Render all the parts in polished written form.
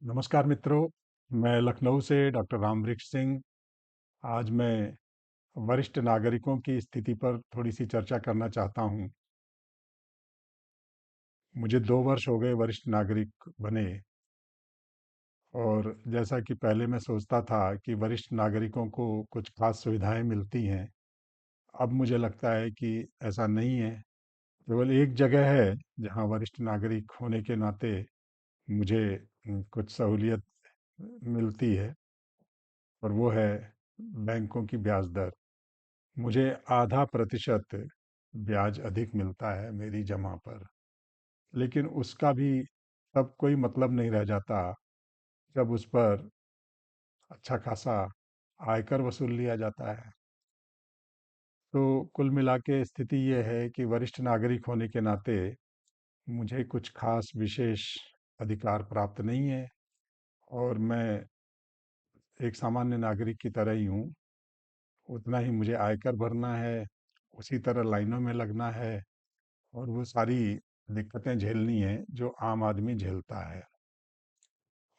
नमस्कार मित्रों। मैं लखनऊ से डॉक्टर रामवृक्ष सिंह। आज मैं वरिष्ठ नागरिकों की स्थिति पर थोड़ी सी चर्चा करना चाहता हूँ। मुझे 2 वर्ष हो गए वरिष्ठ नागरिक बने, और जैसा कि पहले मैं सोचता था कि वरिष्ठ नागरिकों को कुछ खास सुविधाएं मिलती हैं, अब मुझे लगता है कि ऐसा नहीं है। केवल एक जगह है जहाँ वरिष्ठ नागरिक होने के नाते मुझे कुछ सहूलियत मिलती है, और वो है बैंकों की ब्याज दर। मुझे ½ ब्याज अधिक मिलता है मेरी जमा पर, लेकिन उसका भी तब कोई मतलब नहीं रह जाता जब उस पर अच्छा खासा आयकर वसूल लिया जाता है। तो कुल मिला के स्थिति ये है कि वरिष्ठ नागरिक होने के नाते मुझे कुछ खास विशेष अधिकार प्राप्त नहीं है, और मैं एक सामान्य नागरिक की तरह ही हूँ। उतना ही मुझे आयकर भरना है, उसी तरह लाइनों में लगना है, और वो सारी दिक्कतें झेलनी है जो आम आदमी झेलता है।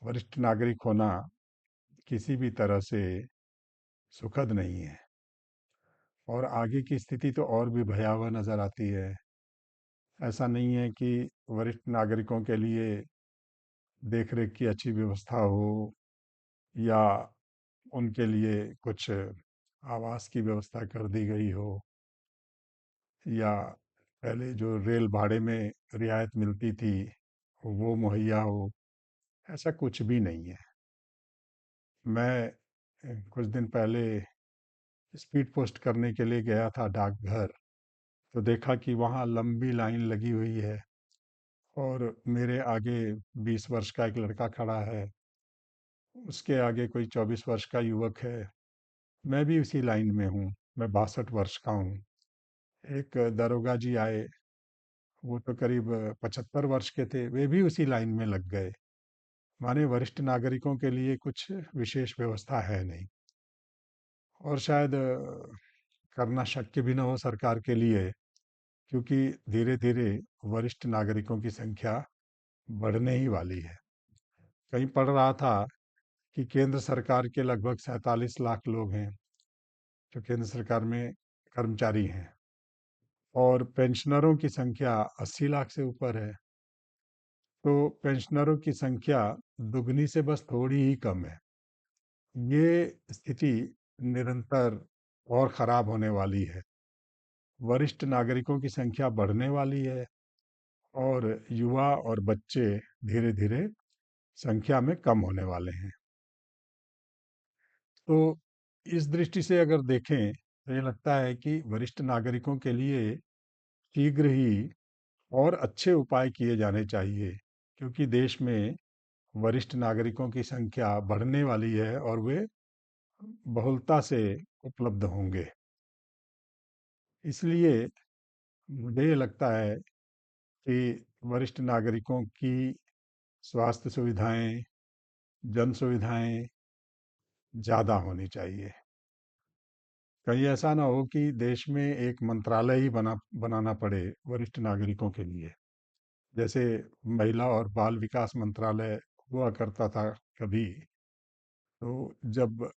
वरिष्ठ नागरिक होना किसी भी तरह से सुखद नहीं है, और आगे की स्थिति तो और भी भयावह नज़र आती है। ऐसा नहीं है कि वरिष्ठ नागरिकों के लिए देख रेख की अच्छी व्यवस्था हो, या उनके लिए कुछ आवास की व्यवस्था कर दी गई हो, या पहले जो रेल भाड़े में रियायत मिलती थी वो मुहैया हो। ऐसा कुछ भी नहीं है। मैं कुछ दिन पहले स्पीड पोस्ट करने के लिए गया था डाकघर, तो देखा कि वहाँ लंबी लाइन लगी हुई है, और मेरे आगे 20 वर्ष का एक लड़का खड़ा है, उसके आगे कोई 24 वर्ष का युवक है। मैं भी उसी लाइन में हूँ। मैं 62 वर्ष का हूँ। एक दरोगा जी आए, वो तो करीब 75 वर्ष के थे, वे भी उसी लाइन में लग गए। माने वरिष्ठ नागरिकों के लिए कुछ विशेष व्यवस्था है नहीं, और शायद करना शक्य भी न हो सरकार के लिए, क्योंकि धीरे धीरे वरिष्ठ नागरिकों की संख्या बढ़ने ही वाली है। कहीं पढ़ रहा था कि केंद्र सरकार के लगभग 47 लाख लोग हैं जो केंद्र सरकार में कर्मचारी हैं, और पेंशनरों की संख्या 80 लाख से ऊपर है। तो पेंशनरों की संख्या दुगनी से बस थोड़ी ही कम है। ये स्थिति निरंतर और ख़राब होने वाली है। वरिष्ठ नागरिकों की संख्या बढ़ने वाली है, और युवा और बच्चे धीरे धीरे संख्या में कम होने वाले हैं। तो इस दृष्टि से अगर देखें तो ये लगता है कि वरिष्ठ नागरिकों के लिए शीघ्र ही और अच्छे उपाय किए जाने चाहिए, क्योंकि देश में वरिष्ठ नागरिकों की संख्या बढ़ने वाली है, और वे बहुलता से उपलब्ध होंगे। इसलिए मुझे ये लगता है कि वरिष्ठ नागरिकों की स्वास्थ्य सुविधाएं, जन सुविधाएं ज़्यादा होनी चाहिए। कहीं ऐसा ना हो कि देश में एक मंत्रालय ही बनाना पड़े वरिष्ठ नागरिकों के लिए। जैसे महिला और बाल विकास मंत्रालय हुआ करता था कभी। तो जब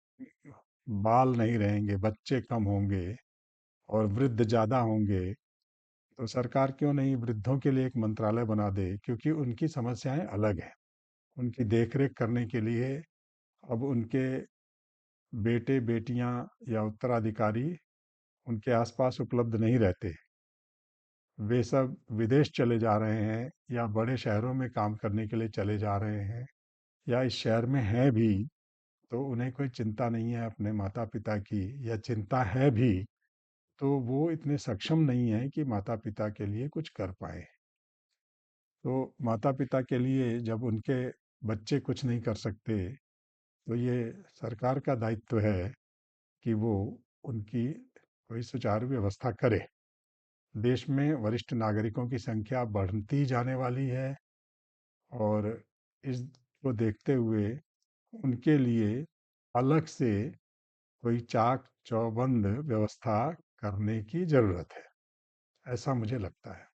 बाल नहीं रहेंगे, बच्चे कम होंगे और वृद्ध ज़्यादा होंगे, तो सरकार क्यों नहीं वृद्धों के लिए एक मंत्रालय बना दे, क्योंकि उनकी समस्याएं अलग हैं। उनकी देखरेख करने के लिए अब उनके बेटे बेटियां या उत्तराधिकारी उनके आसपास उपलब्ध नहीं रहते। वे सब विदेश चले जा रहे हैं, या बड़े शहरों में काम करने के लिए चले जा रहे हैं, या इस शहर में हैं भी तो उन्हें कोई चिंता नहीं है अपने माता पिता की, या चिंता है भी तो वो इतने सक्षम नहीं है कि माता पिता के लिए कुछ कर पाए। तो माता पिता के लिए जब उनके बच्चे कुछ नहीं कर सकते, तो ये सरकार का दायित्व है कि वो उनकी कोई सुचारू व्यवस्था करे। देश में वरिष्ठ नागरिकों की संख्या बढ़ती जाने वाली है, और इसको देखते हुए उनके लिए अलग से कोई चाक चौबंद व्यवस्था करने की ज़रूरत है, ऐसा मुझे लगता है।